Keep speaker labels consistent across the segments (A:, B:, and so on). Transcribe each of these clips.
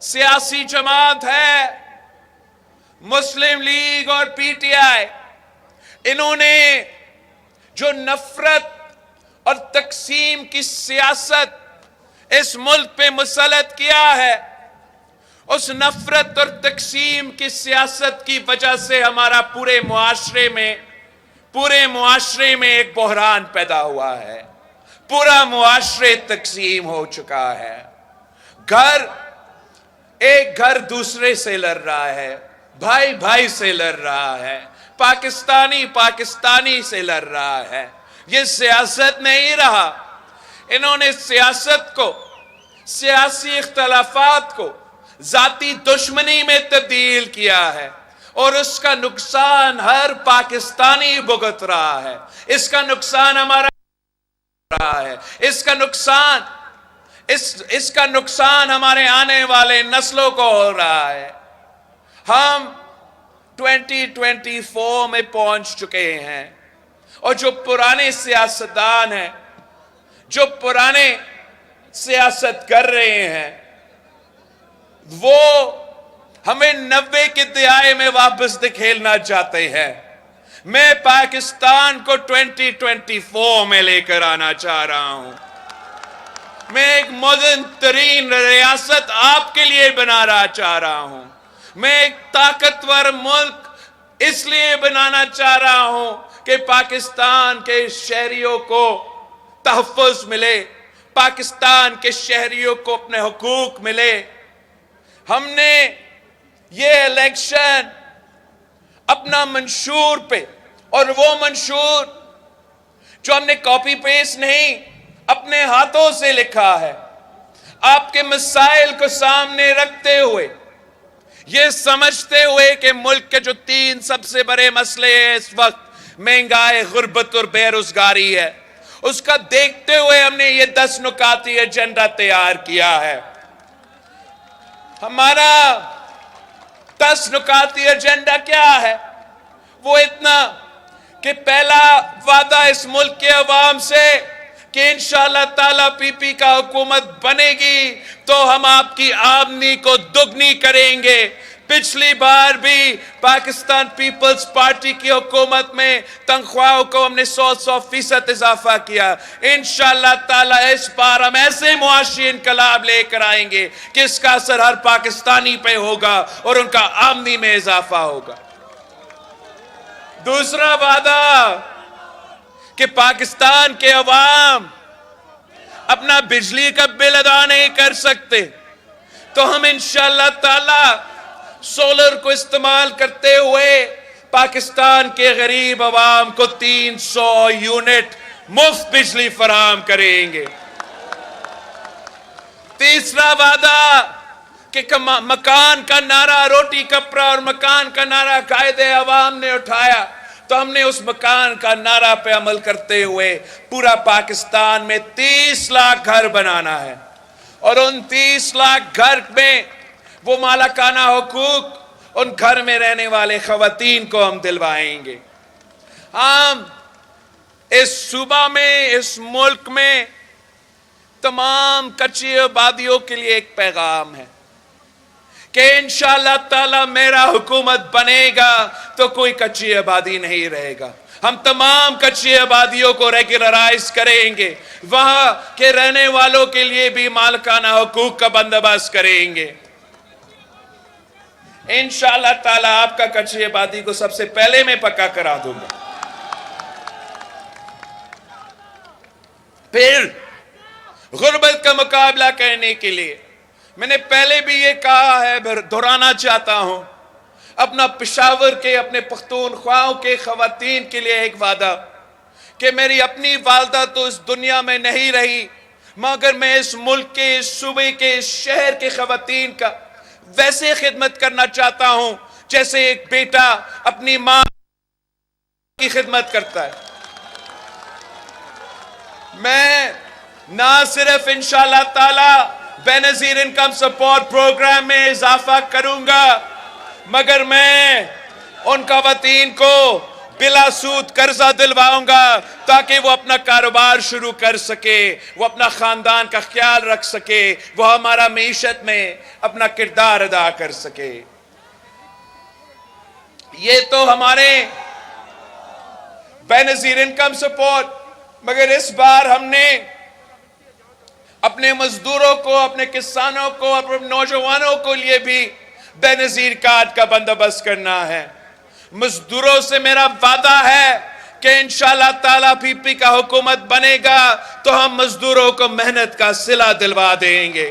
A: सियासी जमात है मुस्लिम लीग और पीटीआई, इन्होंने जो नफरत और तकसीम की सियासत इस मुल्क पे मुसल्लत किया है, उस नफरत और तकसीम की सियासत की वजह से हमारा पूरे मुआशरे में एक बहरान पैदा हुआ है। पूरा मुआशरे तकसीम हो चुका है। एक घर दूसरे से लड़ रहा है, भाई भाई से लड़ रहा है, पाकिस्तानी से लड़ रहा है। ये सियासत नहीं रहा। इन्होंने सियासत को, सियासी इख्तलाफात को जाती दुश्मनी में तब्दील किया है और उसका नुकसान हर पाकिस्तानी भुगत रहा है। इसका नुकसान हमारा रहा है। इसका नुकसान हमारे आने वाले नस्लों को हो रहा है। हम 2024 में पहुंच चुके हैं और जो पुराने सियासतदान हैं, जो पुराने सियासत कर रहे हैं, वो हमें 90 के दहाके में वापस धकेलना चाहते हैं। मैं पाकिस्तान को 2024 में लेकर आना चाह रहा हूं। मैं एक मॉडर्न तरीन रियासत आपके लिए बनाना चाह रहा हूं। मैं एक ताकतवर मुल्क इसलिए बनाना चाह रहा हूं कि पाकिस्तान के शहरियों को तहफ़्फ़ुज़ मिले, पाकिस्तान के शहरियों को अपने हुकूक मिले। हमने ये इलेक्शन अपना मंशूर पे, और वो मंशूर जो हमने कॉपी पेस्ट नहीं, अपने हाथों से लिखा है, आपके मसाइल को सामने रखते हुए, ये समझते हुए कि मुल्क के जो 3 सबसे बड़े मसले हैं इस वक्त, महंगाई, गुर्बत और बेरोजगारी है, उसका देखते हुए हमने ये 10 नुकाती एजेंडा तैयार किया है। हमारा 10 नुकाती एजेंडा क्या है? वो इतना कि पहला वादा इस मुल्क के अवाम से कि इंशाअल्लाह ताला पीपी का हुकूमत बनेगी तो हम आपकी आमदनी को दुगनी करेंगे। पिछली बार भी पाकिस्तान पीपल्स पार्टी की हुकूमत में तनख्वाहों को हमने 100% इजाफा किया। इंशाअल्लाह ताला इस बार हम ऐसे मुआशी इनकलाब लेकर आएंगे कि इसका असर हर पाकिस्तानी पे होगा और उनका आमदनी में इजाफा होगा। दूसरा वादा कि पाकिस्तान के अवाम अपना बिजली का बिल अदा नहीं कर सकते, तो हम इंशाअल्लाह ताला सोलर को इस्तेमाल करते हुए पाकिस्तान के गरीब अवाम को 300 यूनिट मुफ्त बिजली फराहम करेंगे। तीसरा वादा कि मकान का नारा, रोटी कपड़ा और मकान का नारा कायदे अवाम ने उठाया, तो हमने उस मकान का नारा पे अमल करते हुए पूरा पाकिस्तान में 30 लाख घर बनाना है और उन 30 लाख घर में वो मालिकाना हुकूक उन घर में रहने वाले खवातीन को हम दिलवाएंगे। हम इस सूबा में, इस मुल्क में तमाम कच्ची आबादियों के लिए एक पैगाम है कि इंशाअल्लाह ताला मेरा हुकूमत बनेगा तो कोई कच्ची आबादी नहीं रहेगा। हम तमाम कच्ची आबादियों को रेगुलराइज करेंगे, वहां के रहने वालों के लिए भी मालिकाना हुकूक का बंदोबस्त करेंगे। इंशाअल्लाह ताला आपका कच्ची आबादी को सबसे पहले मैं पक्का करा दूंगा। फिर गुर्बत का मुकाबला करने के लिए मैंने पहले भी ये कहा है, दोहराना चाहता हूं, अपना पेशावर के, अपने पख्तूनख्वाओं के खवातीन के लिए एक वादा कि मेरी अपनी वालदा तो इस दुनिया में नहीं रही, मगर मैं इस मुल्क के, इस सूबे के, इस शहर के खवातीन का वैसे खिदमत करना चाहता हूं जैसे एक बेटा अपनी मां की खिदमत करता है। मैं ना सिर्फ इंशाअल्लाह ताला बेनजीर इनकम सपोर्ट प्रोग्राम में इजाफा करूंगा, मगर मैं उन खवातीन को بلا سود قرضہ دلواؤں گا تاکہ وہ اپنا کاروبار شروع کر سکے، وہ اپنا خاندان کا خیال رکھ سکے، وہ ہمارا معیشت میں اپنا کردار ادا کر سکے۔ یہ تو ہمارے بے نظیر انکم سپورٹ، مگر اس بار ہم نے اپنے مزدوروں کو، اپنے کسانوں کو، اپنے نوجوانوں کو لیے بھی بے نظیر کارڈ کا بندوبست کرنا ہے۔ مزدوروں سے میرا وعدہ ہے کہ انشاءاللہ تعالیٰ پی پی کا حکومت بنے گا تو ہم مزدوروں کو محنت کا صلہ دلوا دیں گے۔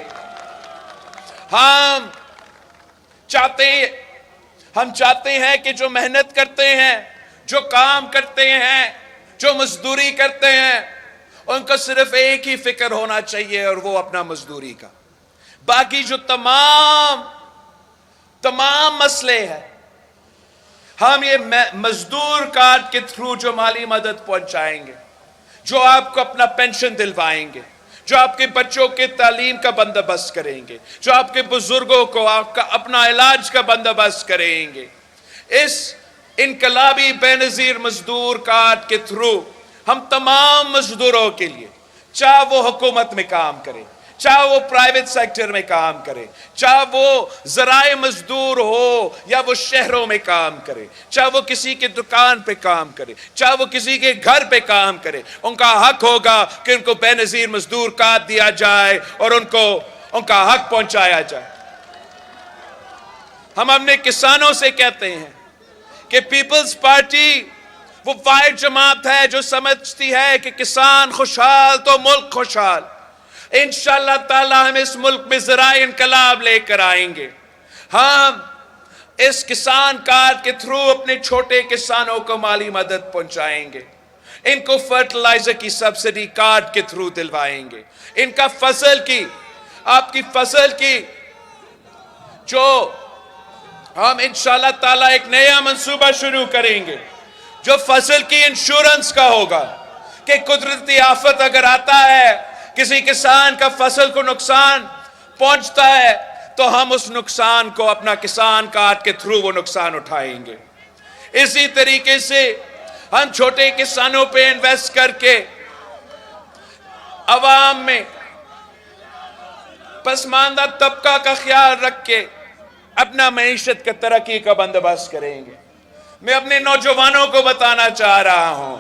A: ہم چاہتے ہیں کہ جو محنت کرتے ہیں، جو کام کرتے ہیں، جو مزدوری کرتے ہیں، ان کو صرف ایک ہی فکر ہونا چاہیے اور وہ اپنا مزدوری کا۔ باقی جو تمام مسئلے ہیں، ہم یہ مزدور کارڈ کے تھرو جو مالی مدد پہنچائیں گے، جو آپ کو اپنا پینشن دلوائیں گے، جو آپ کے بچوں کے تعلیم کا بندوبست کریں گے، جو آپ کے بزرگوں کو آپ کا اپنا علاج کا بندوبست کریں گے، اس انقلابی بے نظیر مزدور کارڈ کے تھرو ہم تمام مزدوروں کے لیے، چاہے وہ حکومت میں کام کرے، چاہے وہ پرائیویٹ سیکٹر میں کام کرے، چاہے وہ زرائع مزدور ہو یا وہ شہروں میں کام کرے، چاہے وہ کسی کے دکان پہ کام کرے، چاہے وہ کسی کے گھر پہ کام کرے، ان کا حق ہوگا کہ ان کو بے نظیر مزدور کارڈ دیا جائے اور ان کا حق پہنچایا جائے۔ ہم اپنے کسانوں سے کہتے ہیں کہ پیپلز پارٹی وہ واحد جماعت ہے جو سمجھتی ہے کہ کسان خوشحال تو ملک خوشحال۔ انشاءاللہ تعالی ہم اس ملک میں زرعی انقلاب لے کر آئیں گے۔ ہم اس کسان کارڈ کے تھرو اپنے چھوٹے کسانوں کو مالی مدد پہنچائیں گے، ان کو فرٹیلائزر کی سبسڈی کارڈ کے تھرو دلوائیں گے، ان کا آپ کی فصل کی جو ہم انشاءاللہ تعالی ایک نیا منصوبہ شروع کریں گے جو فصل کی انشورنس کا ہوگا کہ قدرتی آفت اگر آتا ہے، کسی کسان کا فصل کو نقصان پہنچتا ہے تو ہم اس نقصان کو اپنا کسان کارڈ کے تھرو وہ نقصان اٹھائیں گے۔ اسی طریقے سے ہم چھوٹے کسانوں پہ انویسٹ کر کے عوام میں پسماندہ طبقہ کا خیال رکھ کے اپنا معیشت کا ترقی کا بندوبست کریں گے۔ میں اپنے نوجوانوں کو بتانا چاہ رہا ہوں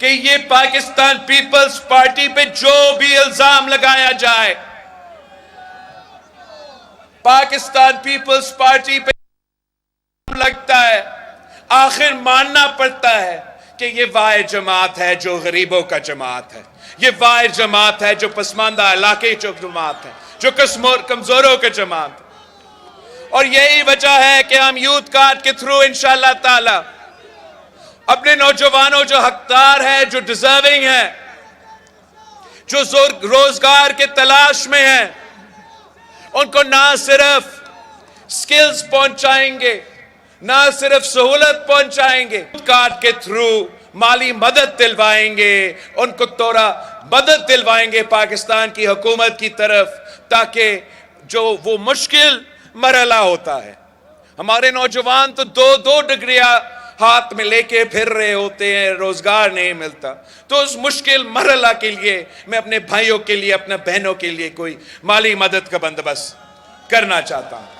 A: کہ یہ پاکستان پیپلز پارٹی پہ جو بھی الزام لگایا جائے، پاکستان پیپلز پارٹی پہ لگتا ہے، آخر ماننا پڑتا ہے کہ یہ واحد جماعت ہے جو غریبوں کا جماعت ہے، یہ واحد جماعت ہے جو پسماندہ علاقے جو جماعت ہے، جو کمزوروں کے جماعت ہے۔ اور یہی وجہ ہے کہ ہم یوتھ کارڈ کے تھرو انشاءاللہ تعالی اپنے نوجوانوں جو حقدار ہیں، جو ڈیزرونگ ہیں، جو روزگار کے تلاش میں ہیں، ان کو نہ صرف سکلز پہنچائیں گے، نہ صرف سہولت پہنچائیں گے، یوتھ کارڈ کے تھرو مالی مدد دلوائیں گے، ان کو تھوڑا مدد دلوائیں گے پاکستان کی حکومت کی طرف، تاکہ جو وہ مشکل مرحلہ ہوتا ہے، ہمارے نوجوان تو دو ڈگریاں ہاتھ میں لے کے پھر رہے ہوتے ہیں، روزگار نہیں ملتا، تو اس مشکل مرحلہ کے لیے میں اپنے بھائیوں کے لیے، اپنے بہنوں کے لیے کوئی مالی مدد کا بندوبست کرنا چاہتا ہوں۔